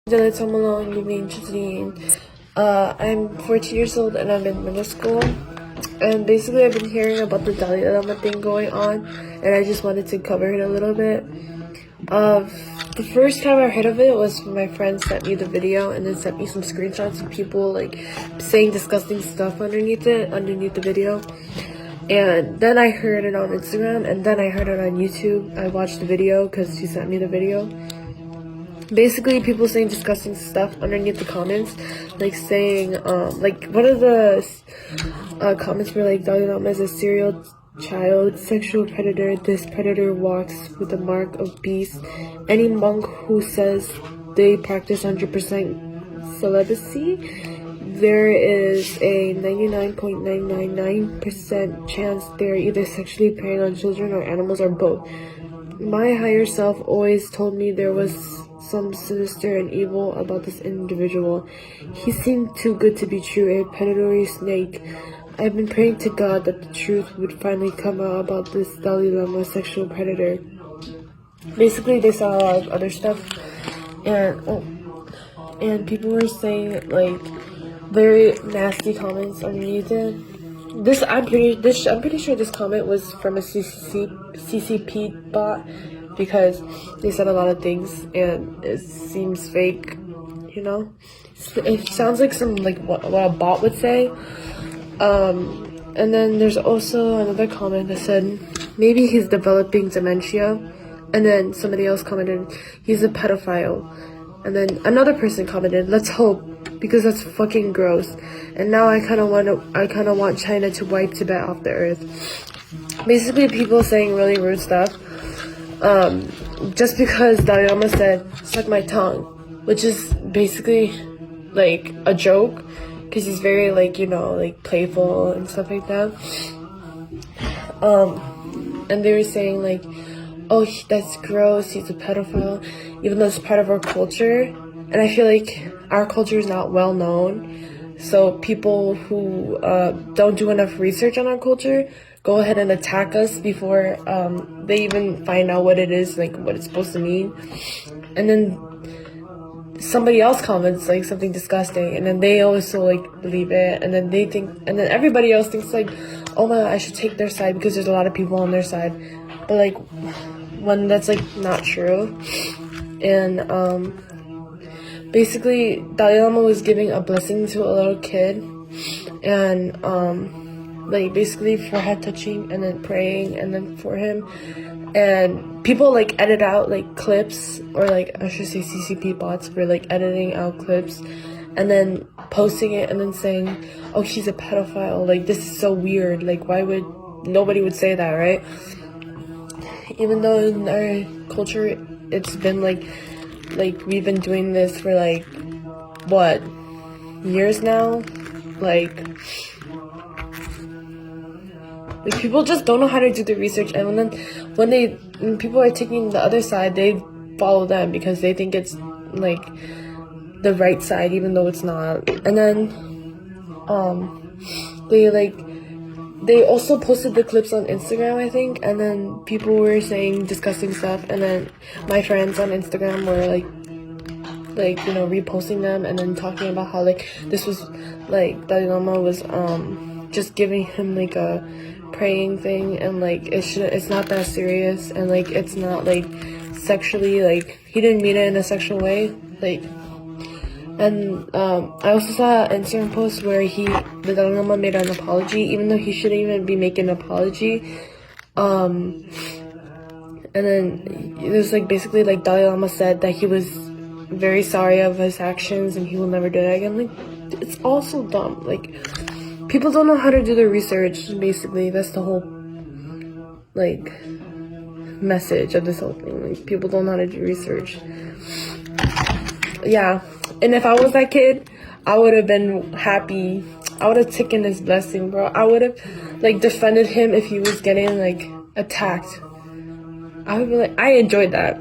Good evening, Janine. I'm 14 years old and I'm in middle school. And basically, I've been hearing about the Dalai Lama thing going on, and I just wanted to cover it a little bit. The first time I heard of it was when my friend sent me the video and then sent me some screenshots of people like saying disgusting stuff underneath the video. And then I heard it on Instagram, and then I heard it on YouTube. I watched the video because she sent me the video. Basically, people saying disgusting stuff underneath the comments, like saying, like one of the comments were like, Dalai Lama is a serial child sexual predator. This predator walks with the mark of beast. Any monk who says they practice 100% celibacy, there is a 99.999% chance they're either sexually preying on children or animals or both. My higher self always told me there was some sinister and evil about this individual. He seemed too good to be true, a predatory snake. I've been praying to God that the truth would finally come out about this Dalai Lama sexual predator. Basically, they saw a lot of other stuff, and people were saying like very nasty comments underneath it. I'm pretty sure this comment was from a CCP bot, because they said a lot of things and it seems fake, you know? It sounds like what a bot would say. And then there's also another comment that said maybe he's developing dementia, and then somebody else commented he's a pedophile, and then another person commented let's hope, because that's fucking gross. And now I kind of want China to wipe Tibet off the earth. Basically, people saying really rude stuff. Just because Dalai Lama said suck my tongue, which is basically like a joke, because he's very like playful and stuff like that. And they were saying like, oh, that's gross, he's a pedophile, even though it's part of our culture. And I feel like our culture is not well known, so people who don't do enough research on our culture go ahead and attack us before they even find out what it is, like what it's supposed to mean. And then somebody else comments like something disgusting, and then they also like believe it, and then everybody else thinks like, oh my, I should take their side because there's a lot of people on their side. But like when that's like not true. And basically Dalai Lama was giving a blessing to a little kid, and like basically forehead touching and then praying and then for him. And people like edit out like clips, or like I should say CCP bots were like editing out clips and then posting it and then saying, oh, he's a pedophile, like this is so weird, like why would nobody would say that, right? Even though in our culture it's been like we've been doing this for like what, years now. Like people just don't know how to do the research, and when people are taking the other side, they follow them because they think it's like the right side, even though it's not. And then they also posted the clips on Instagram, I think, and then people were saying disgusting stuff, and then my friends on Instagram were like reposting them and then talking about how like this was like Dalai Lama was just giving him like a praying thing, and like it's not that serious, and like it's not like sexually, like he didn't mean it in a sexual way, like. And I also saw an Instagram post where the Dalai Lama made an apology, even though he shouldn't even be making an apology. And then it was like basically like Dalai Lama said that he was very sorry of his actions and he will never do that again. Like it's all so dumb. Like people don't know how to do their research. Basically, that's the whole like message of this whole thing. Like people don't know how to do research. Yeah. And if I was that kid, I would have been happy. I would have taken his blessing, bro. I would have like defended him if he was getting like attacked. I would be like, I enjoyed that.